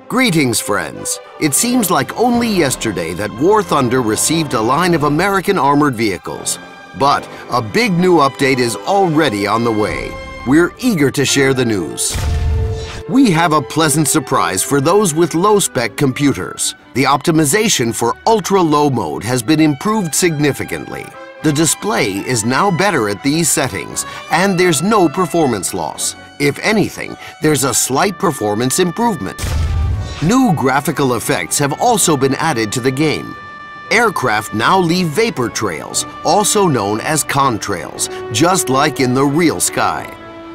Greetings, friends. It seems like only yesterday that War Thunder received a line of American armored vehicles. But a big new update is already on the way. We're eager to share the news. We have a pleasant surprise for those with low-spec computers. The optimization for ultra-low mode has been improved significantly. The display is now better at these settings, and there's no performance loss. If anything, there's a slight performance improvement. New graphical effects have also been added to the game. Aircraft now leave vapor trails, also known as contrails, just like in the real sky.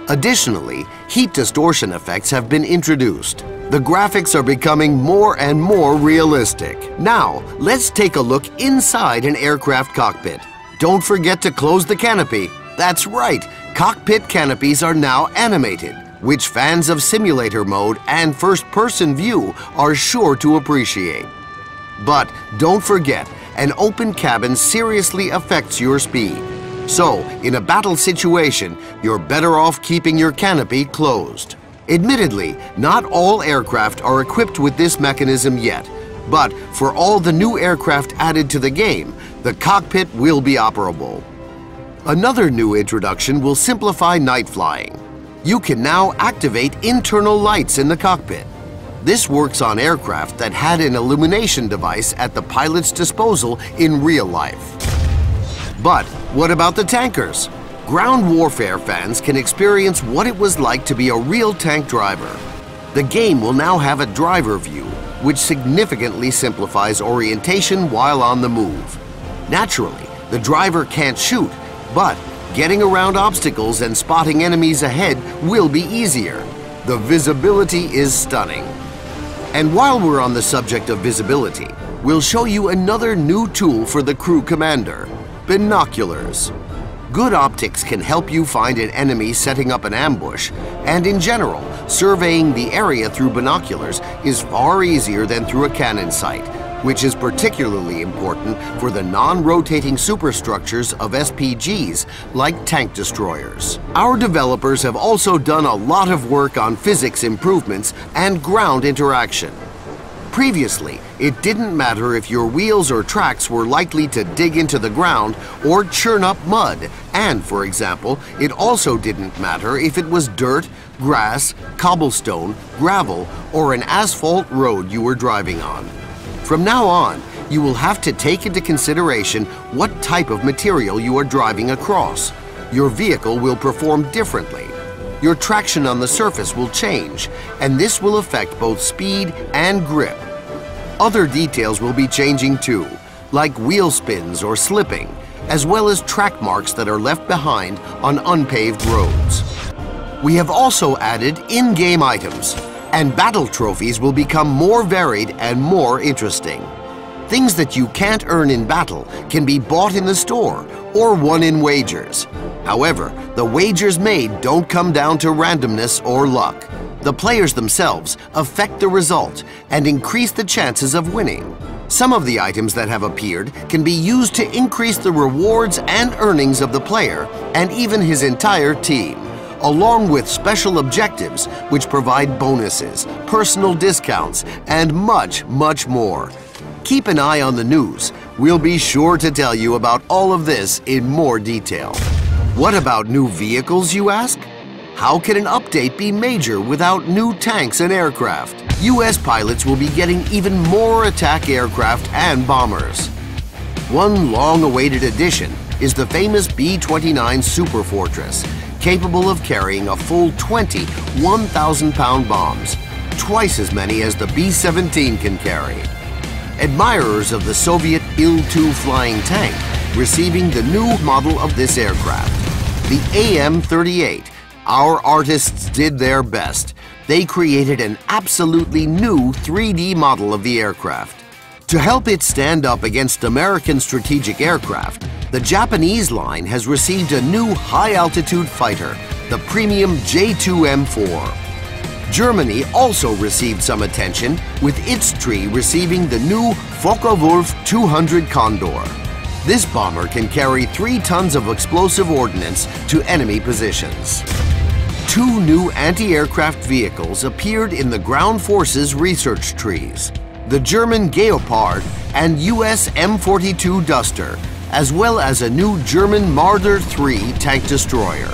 Additionally, heat distortion effects have been introduced. The graphics are becoming more and more realistic. Now, let's take a look inside an aircraft cockpit. Don't forget to close the canopy. That's right, cockpit canopies are now animated, which fans of simulator mode and first-person view are sure to appreciate. But don't forget, an open cabin seriously affects your speed. So, in a battle situation, you're better off keeping your canopy closed. Admittedly, not all aircraft are equipped with this mechanism yet, but for all the new aircraft added to the game, the cockpit will be operable. Another new introduction will simplify night flying. You can now activate internal lights in the cockpit. This works on aircraft that had an illumination device at the pilot's disposal in real life. But what about the tankers? Ground warfare fans can experience what it was like to be a real tank driver. The game will now have a driver view, which significantly simplifies orientation while on the move. Naturally, the driver can't shoot, but getting around obstacles and spotting enemies ahead will be easier. The visibility is stunning. And while we're on the subject of visibility, we'll show you another new tool for the crew commander: binoculars. Good optics can help you find an enemy setting up an ambush, and in general, surveying the area through binoculars is far easier than through a cannon sight, which is particularly important for the non-rotating superstructures of SPGs like tank destroyers. Our developers have also done a lot of work on physics improvements and ground interaction. Previously, it didn't matter if your wheels or tracks were likely to dig into the ground or churn up mud, and, for example, it also didn't matter if it was dirt, grass, cobblestone, gravel, or an asphalt road you were driving on. From now on, you will have to take into consideration what type of material you are driving across. Your vehicle will perform differently. Your traction on the surface will change, and this will affect both speed and grip. Other details will be changing too, like wheel spins or slipping, as well as track marks that are left behind on unpaved roads. We have also added in-game items, and battle trophies will become more varied and more interesting. Things that you can't earn in battle can be bought in the store or won in wagers. However, the wagers made don't come down to randomness or luck. The players themselves affect the result and increase the chances of winning. Some of the items that have appeared can be used to increase the rewards and earnings of the player and even his entire team, along with special objectives which provide bonuses, personal discounts, and much, much more. Keep an eye on the news. We'll be sure to tell you about all of this in more detail. What about new vehicles, you ask? How can an update be major without new tanks and aircraft? US pilots will be getting even more attack aircraft and bombers. One long-awaited addition is the famous B-29 Super Fortress, capable of carrying a full 20 1,000-pound bombs, twice as many as the B-17 can carry. Admirers of the Soviet Il-2 flying tank receiving the new model of this aircraft, the AM-38. Our artists did their best. They created an absolutely new 3D model of the aircraft. To help it stand up against American strategic aircraft, the Japanese line has received a new high-altitude fighter, the premium J-2M4. Germany also received some attention, with its tree receiving the new Focke-Wulf 200 Condor. This bomber can carry 3 tons of explosive ordnance to enemy positions. Two new anti-aircraft vehicles appeared in the ground forces research trees: the German Geopard and US M42 Duster, as well as a new German Marder III tank destroyer.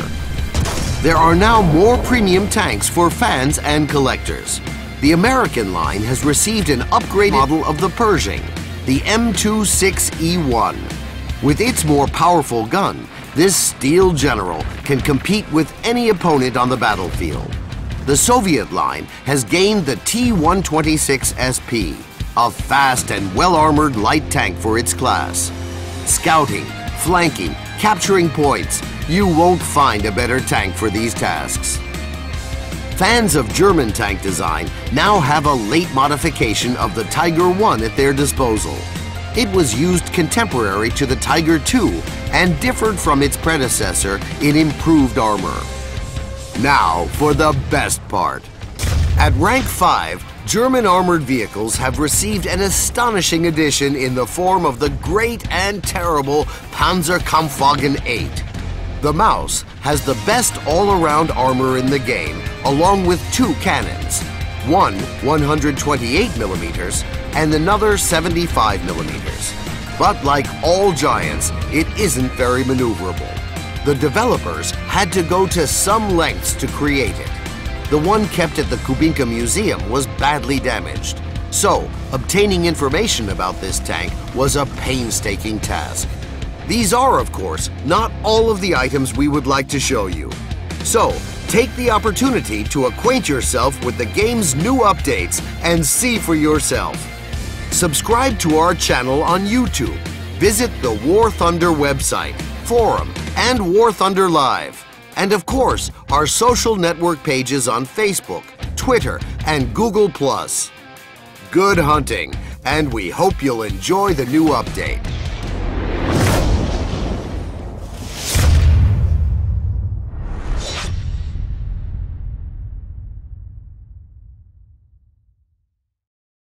There are now more premium tanks for fans and collectors. The American line has received an upgraded model of the Pershing, the M26E1. With its more powerful gun, this steel general can compete with any opponent on the battlefield. The Soviet line has gained the T-126SP, a fast and well-armored light tank for its class. Scouting, flanking, capturing points, you won't find a better tank for these tasks. Fans of German tank design now have a late modification of the Tiger I at their disposal. It was used contemporary to the Tiger II and differed from its predecessor in improved armor. Now for the best part. At rank 5, German armored vehicles have received an astonishing addition in the form of the great and terrible Panzerkampfwagen 8. The Maus has the best all-around armor in the game, along with two cannons, one 128mm and another 75mm. But like all giants, it isn't very maneuverable. The developers had to go to some lengths to create it. The one kept at the Kubinka Museum was badly damaged, so obtaining information about this tank was a painstaking task. These are, of course, not all of the items we would like to show you. So, take the opportunity to acquaint yourself with the game's new updates and see for yourself. Subscribe to our channel on YouTube. Visit the War Thunder website, forum, and War Thunder Live. And of course, our social network pages on Facebook, Twitter, and Google+. Good hunting, and we hope you'll enjoy the new update.